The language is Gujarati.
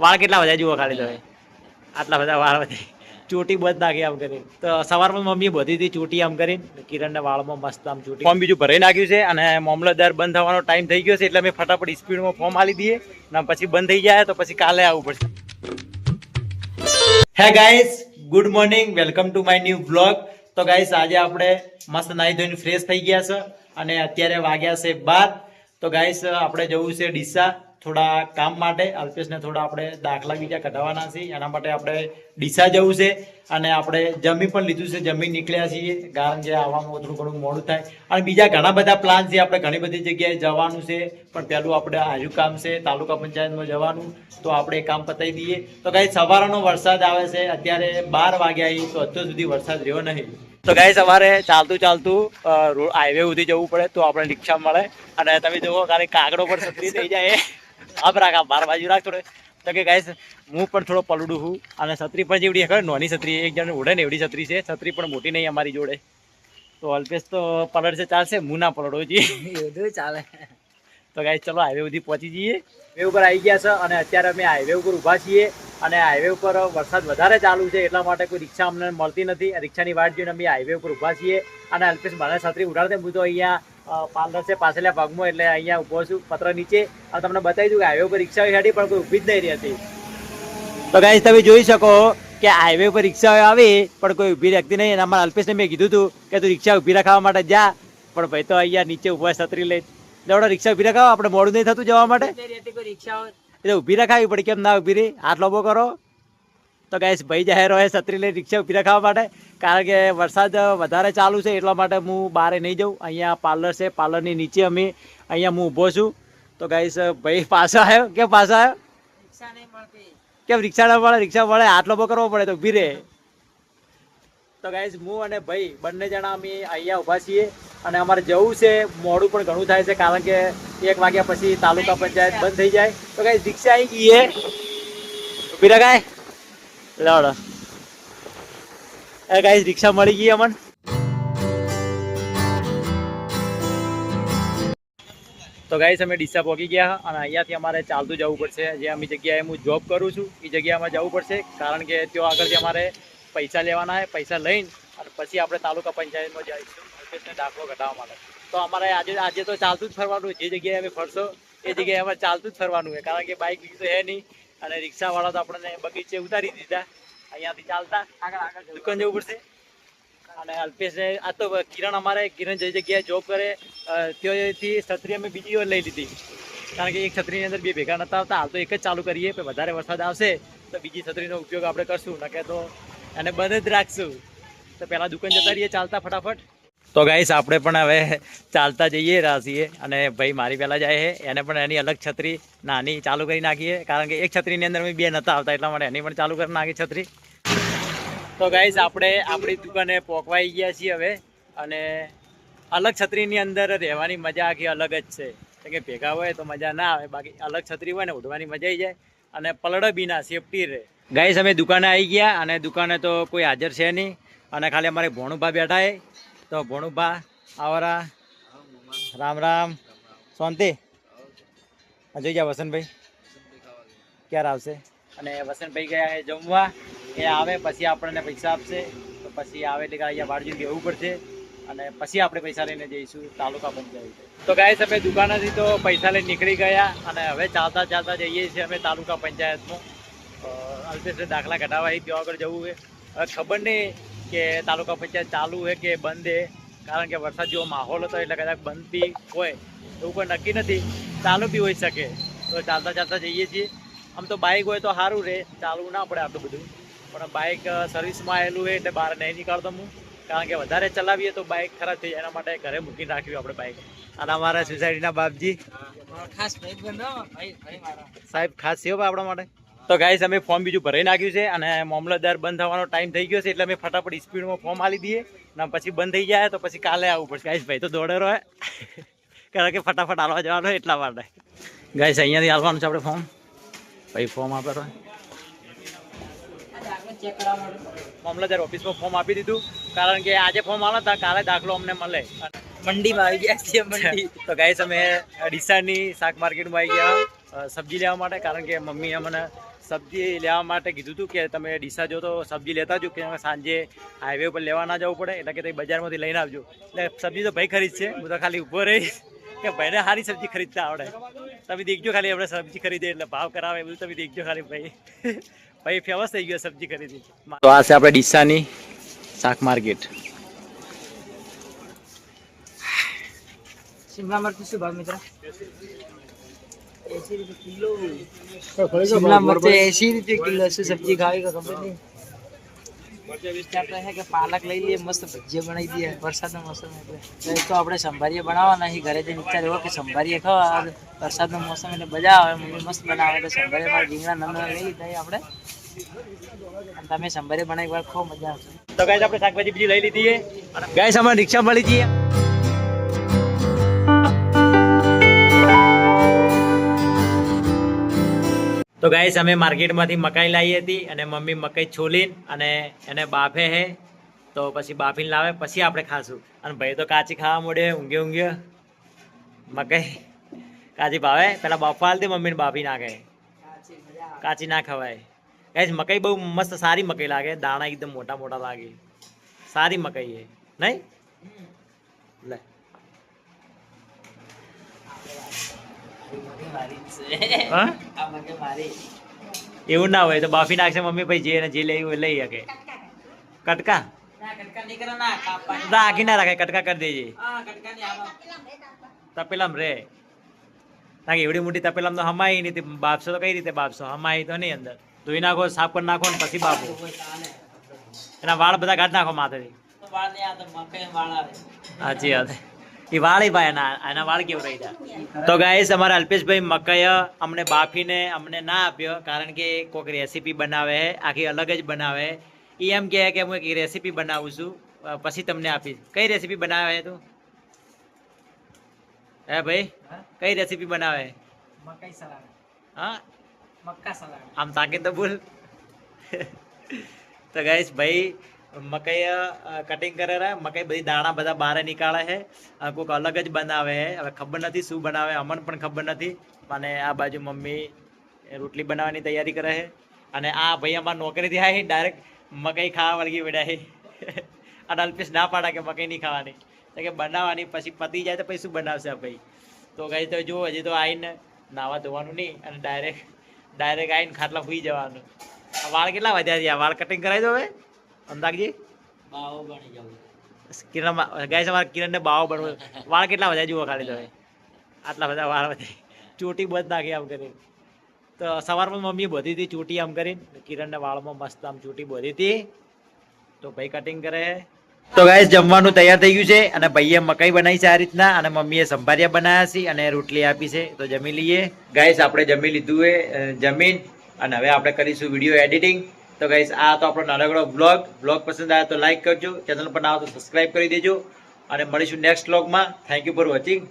વાળ કેટલા બધા જુઓ ખાલી તમે, આટલા બધા વાળ વધે, ચોટી બંધ નાખી આમ કરી. તો સવારમાં મમ્મીએ બધી હતી ચોટી આમ કરીને કિરણના વાળમાં મસ્ત આમ ચોટી. ફોર્મ બીજું ભરાઈ નાખ્યું છે અને મામલતદાર બંધ થવાનો ટાઈમ થઈ ગયો છે એટલે અમે ફટાફટ સ્પીડમાં ફોર્મ આલી દઈએ ને પછી બંધ થઈ જાય તો પછી કાલે આવવું પડશે. હે guys, good morning, welcome to my new blog. તો ગાઈસ આજે આપણે મસ્ત નાહી ધોઈને ફ્રેશ થઈ ગયા છે અને અત્યારે વાગ્યા છે 12. તો ગાઈસ આપણે જવું છે ડીસા થોડા કામ માટે. અલ્પેશને થોડા આપણે દાખલા બીજા કઢાવવાના છે, એના માટે આપણે ડીસા જવું છે. અને આપણે જમી પણ લીધું છે, જમી નીકળ્યા છીએ કારણ કે આવવામાં થોડું ઘણું મોડું થાય. અને બીજા ઘણા બધા પ્લાન છે, આપણે ઘણી બધી જગ્યાએ જવાનું છે, પણ પહેલું આપણે આજુ કામ છે તાલુકા પંચાયતમાં જવાનું, તો આપણે એ કામ પતાવી દઈએ. તો ગાઈસ સવારનો વરસાદ આવે છે, અત્યારે 12 વાગ્યા તો અત્યાર સુધી વરસાદ રહ્યો નહીં. તો ગાઈસ સવારે ચાલતું હાઈવે સુધી જવું પડે તો આપણે રિક્ષા મળે. અને તમે જુઓ ખાલી કાગડો પર છત્રી થઈ જાય, આપ રાખ, 12 બાજુ રાખ થોડે. તો કે ગાઈસ હું પણ થોડો પલડું છું અને છત્રી પણ જેવડી ખબર નાની છત્રી એક જણ ઉડે ને એવડી છત્રી છે, છત્રી પણ મોટી નહીં અમારી જોડે. તો અલ્પેશ તો પલડશે ચાલશે, હું ના પલડો છીએ ચાલે. તો ગાઈસ ચલો હાઈવે સુધી પહોંચી જઈએ. હાઈવે ઉપર આવી ગયા છે અને અત્યારે અમે હાઈવે ઉપર ઊભા છીએ અને હાઈવે ઉપર વરસાદ વધારે ચાલુ છે એટલા માટે કોઈ રિક્ષા અમને મળતી નથી. રિક્ષાની વાટ જોઈને અમે હાઈવે ઉપર ઊભા છીએ અને અલ્પેશ મને છત્રી ઉડાડે. હું તો અહીંયા પાર્લર છે પાછળના ભાગમાં એટલે અહીંયા ઊભો છું પત્ર નીચે. અને તમને બતાવી દઉં કે હાઈવે ઉપર રિક્ષા હેડી પણ કોઈ ઊભી જ નહીં રહેતી. તો ગાઈસ તમે જોઈ શકો કે હાઈવે ઉપર રિક્ષા આવી પણ કોઈ ઊભી રહેતી નહીં. અને અમારા અલ્પેશને મેં કીધું હતું કે તું રિક્ષા ઊભી રખાવવા માટે જા, પણ ભાઈ તો અહીંયા નીચે ઊભા છત્રી લઈ લેવડો રિક્ષા ઊભી રખાવો, આપણે મોડું નહીં થતું જવા માટે. એટલે ઊભી રખાવી પડી, કેમ ના ઊભી રહી, હાથ લોબો કરો. તો ગાઈસ ભાઈ જાહેર હોય છત્રી લઈ રિક્ષા ઊભી રખાવવા માટે, કારણ કે વરસાદ વધારે ચાલુ છે એટલા માટે હું બહાર નહીં જાઉં. અહીંયા પાર્લર છે, પાર્લરની નીચે અમે અહીંયા હું ઊભો છું. તો ગાઈસ ભાઈ પાછો આવ્યો, કેમ પાછો આવ્યો, કેમ રિક્ષા ના મળે, રિક્ષા મળે હાથ લોબો કરવો પડે તો ઊભી રહે. તો ગાઈસ હું અને ભાઈ બંને જણા અમે અહીંયા ઊભા છીએ અને અમારે જવું છે. મોડું પણ ઘણું થાય છે કારણ કે 1 વાગ્યા પછી તાલુકા પંચાયત બંધ થઈ જાય. તો ગાઈસ રિક્ષા આવી ગઈ છે, ઊભી રખાય લાવડો. ગાઈસ રિક્ષા મળી ગઈ અમને. તો ગાઈસ અમે ડીસા પહોંચી ગયા અને અહીંયાથી અમારે ચાલતું જવું પડશે. જે અમે જગ્યાએ હું જોબ કરું છું એ જગ્યામાં જવું પડશે કારણ કે ત્યાં આગળથી અમારે પૈસા લેવાના છે. પૈસા લઈને અને પછી આપણે તાલુકા પંચાયતમાં જઈશું અલ્પેશને દાખલો કઢાવવા માટે. તો અમારે આજે તો ચાલતું જ ફરવાનું, જે જગ્યાએ અમે ફરશો એ જગ્યાએ અમારે ચાલતું જ ફરવાનું છે કારણ કે બાઇક બીજું તો હે નહીં. અને રિક્ષાવાળા તો આપણને બગીચે ઉતારી દીધા, અહીંયાથી ચાલતા આગળ દુકાન જવું પડશે. અને અલ્પેશને આ તો કિરણ જે જગ્યાએ જોબ કરે ત્યાંથી છત્રી અમે બીજી વાર લઈ લીધી કારણ કે એક છત્રીની અંદર બે ભેગા નતા આવતા. હાલ તો એક જ ચાલુ કરીએ, પણ વધારે વરસાદ આવશે તો બીજી છત્રીનો ઉપયોગ આપણે કરશું, નકે તો એને બંધ જ રાખશું. તો પહેલાં દુકાન જતા રહીએ ચાલતા ફટાફટ. તો ગાઈસ આપણે પણ હવે ચાલતા જઈએ છીએ અને ભાઈ મારી પહેલાં જાય છે, એને પણ એની અલગ છત્રી નાની ચાલુ કરી નાખીએ કારણ કે એક છત્રીની અંદર બે નતા આવતા એટલા માટે એની પણ ચાલુ કરી નાખી છત્રી. તો ગાઈસ આપણે આપણી દુકાને પહોંચવાઈ ગયા છીએ હવે. અને અલગ છત્રીની અંદર રહેવાની મજા આખી અલગ જ છે, કે ભેગા હોય તો મજા ના આવે, બાકી અલગ છત્રી હોય ને ઉડવાની મજા આવી જાય અને પલડે બી ના, સેફટી રહે. ગાઈસ અમે દુકાને આવી ગયા અને દુકાને તો કોઈ હાજર છે નહીં અને ખાલી અમારે ભોણુભા બેઠા છે. તો ભોણુભા આવરા, રામ રામ, શાંતિ. જોઈ જા વસંતભાઈ ક્યારે આવશે. અને વસંતભાઈ ગયા છે જમવા, એ આવે પછી આપણને પૈસા આપશે. તો પછી આવે એટલે અહીંયા વાડજી બેવું પડશે અને પછી આપણે પૈસા લઈને જઈશું તાલુકા પંચાયત. તો ગાઈસ અમે દુકાનેથી તો પૈસા લઈને નીકળી ગયા અને હવે ચાલતા ચાલતા જઈએ છીએ અમે તાલુકા પંચાયતમાં. અલ્પેશને દાખલા કઢાવવા ત્યાં આગળ જવું છે. હવે ખબર નહીં કે તાલુકા પંચાયત ચાલુ છે કે બંધ છે કારણ કે વરસાદ જેવો માહોલ હતો એટલે કદાચ બંધ બી હોય એવું કોઈ નક્કી નથી, ચાલુ બી હોઈ શકે. તો ચાલતા ચાલતા જઈએ છીએ. આમ તો બાઇક હોય તો સારું રહે, ચાલવું ના પડે આટલું બધું, પણ બાઇક સર્વિસમાં આવેલું હોય એટલે બહાર નહીં નીકળતો હું કારણ કે વધારે ચલાવીએ તો બાઇક ખરાબ થઈ જાય, એના માટે ઘરે મૂકીને રાખવી આપણે બાઇક. અને અમારા સોસાયટીના બાપજી ખાસ સાહેબ ખાસ છે આપણા માટે. તો ગાઈસ અમે ફોર્મ બીજું ભરાઈ નાખ્યું છે અને મામલતદાર બંધ થવાનો ટાઈમ થઈ ગયો છે એટલે અમે ફટાફટ સ્પીડમાં ફોર્મ આલી દઈએ ને પછી બંધ થઈ જાય તો પછી કાલે આવવું પડશે. ગાઈસ ભાઈ તો દોડેરો હોય કારણ કે ફટાફટ હાલવા જવાનું હોય એટલા માટે. ગાઈસ અહીંયાથી હાલવાનું છે આપણે ફોર્મ. ભાઈ ફોર્મ આપે તો મામલતદાર ઓફિસમાં ફોર્મ આપી દીધું કારણ કે આજે ફોર્મ આલો હતા, કાલે દાખલો અમને મળે. મંડીમાં આવી ગયા છીએ મંડી. તો ગાઈસ અમે ડીસાની શાક માર્કેટમાં આવી ગયા સબ્જી લેવા માટે કારણ કે મમ્મીએ મને સબ્જી લેવા માટે કીધું હતું કે તમે ડીસા જો તો સબ્જી લેતા જો કે સાંજે હાઈવે ઉપર લેવા ના જવું પડે, એટલે કે તમે બજારમાંથી લઈને આવજો. એટલે સબ્જી તો ભાઈ ખરીદશે, હું તો ખાલી ઊભો રહીશ કે ભાઈને સારી સબ્જી ખરીદતા આવડે. તમે દેખજો ખાલી આપણે સબ્જી ખરીદે એટલે ભાવ કરાવે બધું તમે દેખજો ખાલી ભાઈ. ભાઈ ફેમસ થઈ ગયો સબ્જી ખરીદી. તો આ છે આપણે ડીસાની શાક માર્કેટ. शिमला मिर्च किस भाव मित्र 80 रुपए किलो. शिमला मिर्च 80 रुपए किलो से सब्जी खावे का खबर नहीं. है कि पालक લઈ લઈએ, મસ્ત ભજીયા બનાવી દઈએ વરસાદનો મોસમ એટલે. તો આપણે સંભારીએ બનાવવાના અહીં ઘરે જઈને વિચાર એવો કે સંભારીએ ખાવા, વરસાદનો મોસમ એટલે મજા આવે. મમ્મી મસ્ત બનાવે તો સંભારીએ રીંગણા નાના લઈ લીધા આપણે, અને તમે સંભારી બનાવી વાર ખૂબ મજા આવશે. તો ગાઈસ આપણે શાકભાજી બીજી લઈ લીધી છે અને ગાઈસ અમારે રિક્ષા મળી જઈએ. તો ગાઈસ અમે માર્કેટમાંથી મકાઈ લાવી હતી અને મમ્મી મકાઈ છોલીને અને એને બાફે છે, તો પછી બાફીને લાવે પછી આપણે ખાશું. અને ભાઈ તો કાચી ખાવા મળે, ઊંઘે મકાઈ કાચી ભાવે, પેલા બાફવા હાલતી મમ્મીને બાફી નાખે, કાચી ના ખવાય. ગાઈસ મકાઈ બહુ મસ્ત સારી મકાઈ લાગે, દાણા એકદમ મોટા મોટા લાગે, સારી મકાઈ છે નહીં? લે એવું ના હોય તો બાફી નાખશે મમ્મી, પછી જે લેવું લઈ શકે. કટકા રાખી ના રાખે, કટકા કરી દેજે તપેલામ રે. ના એવડી મોટી તપેલામ તો હમાઈ નહીં, બાફશો તો કઈ રીતે બાફશો? હમાઈ તો નહીં, અંદર ધોઈ નાખો, સાફ કરી નાખો ને પછી બાફો. એના વાળ બધા કાઢી નાખો માથેથી. સાચી વાત, એ વાળ ભાઈ એના વાળ કેવું રહી જાય. તો ગાઈસ અમારા અલ્પેશભાઈ મકાઈ અમને બાફીને અમને ના આપ્યો, કારણ કે કોઈક રેસીપી બનાવે આખી અલગ જ બનાવે. એ એમ કહે કે હું એક રેસીપી બનાવું છું પછી તમને આપીશ. કઈ રેસીપી બનાવે તું? હે ભાઈ કઈ રેસીપી બનાવે? મકાઈ સલાડ. હા મક્કા સલાડ. આમ તાકે તો બોલ. તો ગાઈસ ભાઈ મકાઈ કટિંગ કરે રહ્યા, મકાઈ બધી દાણા બધા બહાર નીકાળે છે, કોઈક અલગ જ બનાવે છે. હવે ખબર નથી શું બનાવે, અમને પણ ખબર નથી. અને આ બાજુ મમ્મી રોટલી બનાવવાની તૈયારી કરે છે. અને આ ભાઈ અમારા નોકરીથી આવી ડાયરેક્ટ મકાઈ ખાવા વળગી પડ્યા છે. અને અલ્પેશ ના પાડા કે મકાઈ નહીં ખાવાની, તો કે બનાવવાની, પછી પતી જાય તો પછી શું બનાવશે આ ભાઈ. તો ગાઈસ તો જુઓ, હજી તો આવીને નાવા ધોવાનું નહીં અને ડાયરેક્ટ આવીને ખાટલા સુઈ જવાનું. વાળ કેટલા વધ્યા છે? વાળ કટિંગ કરાવી દો હવે અંદાજી. બાવો બની જવું. કિરણ ગાઈસ અમારા કિરણને બાવો બનવો. વાળ કેટલા વધ્યા જુઓ ખાલી તમે, આટલા બધા વાળ વધ્યા. ચોટી બંધ નાખી આમ કરીને. તો સવારમાં મમ્મીએ બોધી હતી ચોટી આમ કરીને, કિરણને વાળમાં મસ્ત આમ ચોટી બોધી હતી. તો ભાઈ કટિંગ કરે. તો ગાઈસ જમવાનું તૈયાર થઈ ગયું છે અને ભાઈએ મકાઈ બનાવી છે આ રીતના, અને મમ્મીએ સંભારિયા બનાવ્યા છે અને રોટલી આપી છે. તો જમી લઈએ. ગાઈસ આપણે જમી લીધું છે, જમીન અને હવે આપણે કરીશું વિડીયો એડિટિંગ. તો ગાઈસ આ તો આપણો નાનકડો બ્લોગ પસંદ આવે તો લાઈક કરજો, ચેનલ પર ના આવે તો સબસ્ક્રાઈબ કરી દેજો અને મળીશું નેક્સ્ટ બ્લોગમાં. Thank you for watching.